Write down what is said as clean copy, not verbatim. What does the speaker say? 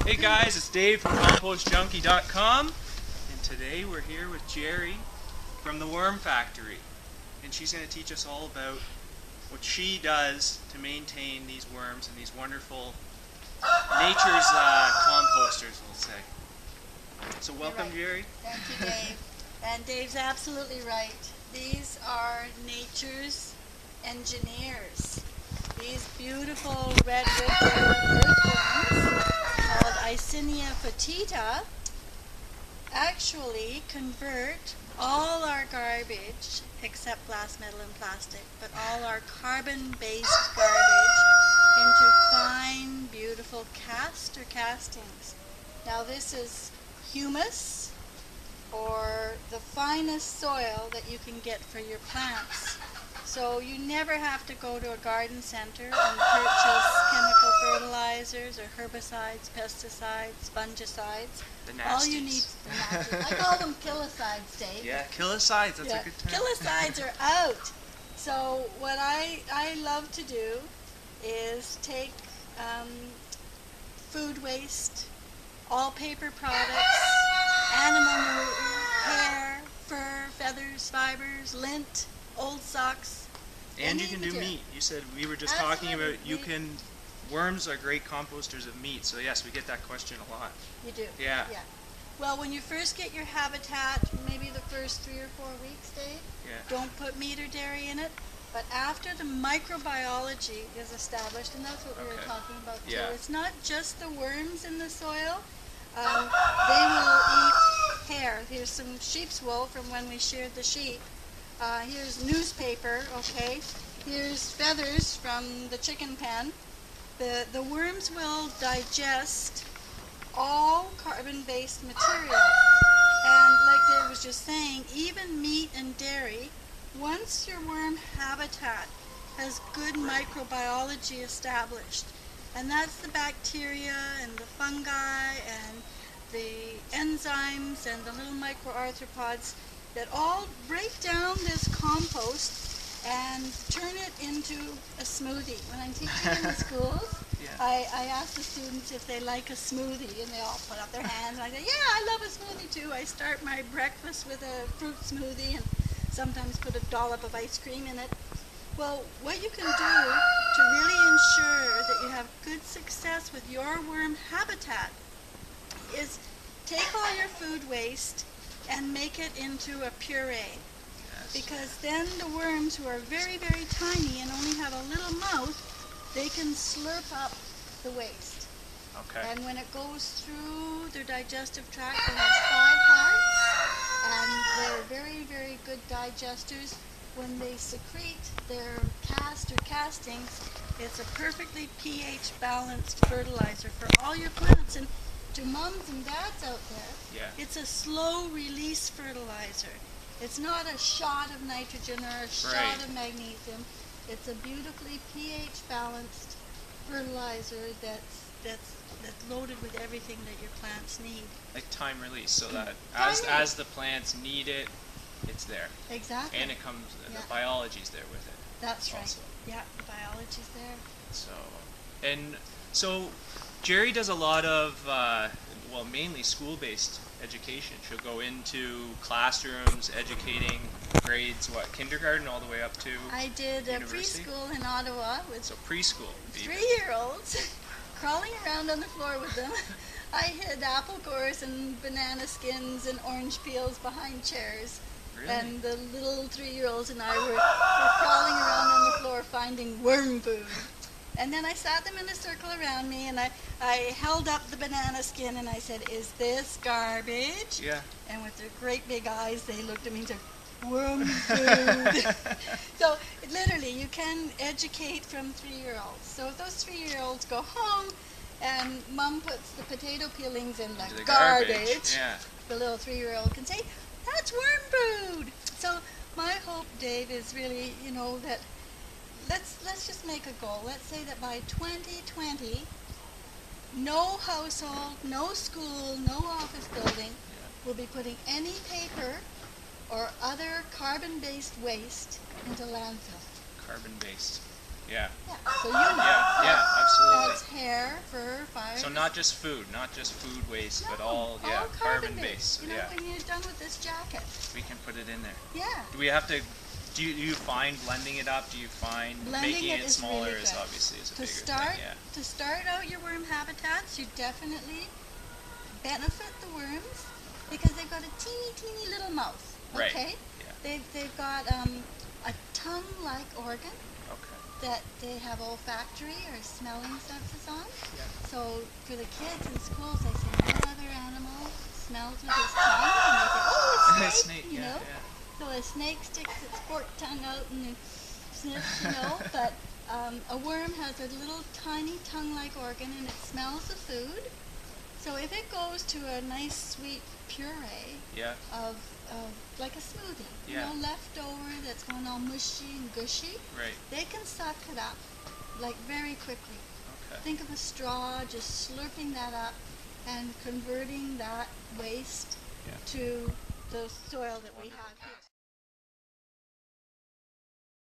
Hey guys, it's Dave from CompostJunkie.com, and today we're here with Jerry from the Worm Factory, and she's going to teach us all about what she does to maintain these worms and these wonderful nature's composters, we'll say. So welcome, Right. Jerry. Thank you, Dave. And Dave's absolutely right. These are nature's engineers. These beautiful red wicker earthworms called Icinia fetida actually convert all our garbage, except glass, metal, and plastic, but all our carbon-based garbage into fine, beautiful cast or castings. Now this is humus, or the finest soil that you can get for your plants. So you never have to go to a garden center and purchase chemical fertilizers or herbicides, pesticides, fungicides. The nasties. All you need, the nasties. I call them killicides, Dave. Yeah, killicides, that's a good term. Killicides are out. So what I love to do is take food waste, all paper products, animal hair, fur, feathers, fibers, lint, old socks. And you can do meat. You said, we were just talking about, worms are great composters of meat, so yes, we get that question a lot. You do? Yeah. Well, when you first get your habitat, maybe the first 3 or 4 weeks, Dave, don't put meat or dairy in it. But after the microbiology is established, and that's what we were talking about too, it's not just the worms in the soil. They will eat hair. Here's some sheep's wool from when we sheared the sheep. Here's newspaper, okay. Here's feathers from the chicken pen. The worms will digest all carbon-based material. And like Dave was just saying, even meat and dairy, once your worm habitat has good microbiology established, and that's the bacteria and the fungi and the enzymes and the little microarthropods that all break down this compost and turn it into a smoothie. When I'm teaching in the schools, I ask the students if they like a smoothie, and they all put up their hands, and I say, yeah, I love a smoothie too. I start my breakfast with a fruit smoothie and sometimes put a dollop of ice cream in it. Well, what you can do to really ensure that you have good success with your worm habitat is take all your food waste and make it into a puree. Because then the worms, who are very, very tiny and only have a little mouth, they can slurp up the waste. And when it goes through their digestive tract, they have 5 hearts, and they're very, very good digesters. When they secrete their cast or castings, it's a perfectly pH balanced fertilizer for all your plants. And to moms and dads out there, it's a slow release fertilizer. It's not a shot of nitrogen or a shot of magnesium. It's a beautifully pH balanced fertilizer that's loaded with everything that your plants need. Like time release, so that as the plants need it, it's there. Exactly. And it comes, the biology's there with it. That's right. Also. Yeah, the biology's there. So Jerry does a lot of, mainly school-based education. She'll go into classrooms, educating grades, kindergarten all the way up to I did a preschool in Ottawa with preschool 3-year-olds crawling around on the floor with them. I hid apple cores and banana skins and orange peels behind chairs. Really? And the little 3-year-olds and I were crawling around on the floor finding worm food. And then I sat them in a circle around me, and I held up the banana skin and I said, "Is this garbage?" And with their great big eyes, they looked at me and said, "Worm food." So literally, you can educate from 3-year-olds. So if those 3-year-olds go home and mom puts the potato peelings in the garbage, the little 3-year-old can say, "That's worm food." So my hope, Dave, is really, that let's just make a goal. Let's say that by 2020, no household, no school, no office building will be putting any paper or other carbon-based waste into landfill. Carbon-based. Yeah. So you know. Yeah, absolutely. That's hair, fur, largest. So not just food waste, No, but all carbon based. You know, when you're done with this jacket. We can put it in there. Yeah. Do we have to? Do you find blending it up? Do you find making it smaller really is obviously is a bigger thing? Yeah. To start out your worm habitats, you definitely benefit the worms because they've got a teeny little mouth. Right. Okay. Yeah. They've got a tongue-like organ. Okay. That they have olfactory or smelling senses on. Yeah. So for the kids in schools, they say no other animal smells with his tongue, and they say, oh, a snake, you know. Yeah. So a snake sticks its forked tongue out and sniffs, you know. But a worm has a little tiny tongue-like organ, and it smells the food. So if it goes to a nice sweet puree of like a smoothie, you know, leftover that's going all mushy and gushy, they can suck it up like very quickly. Okay. Think of a straw just slurping that up and converting that waste to the soil that we have here.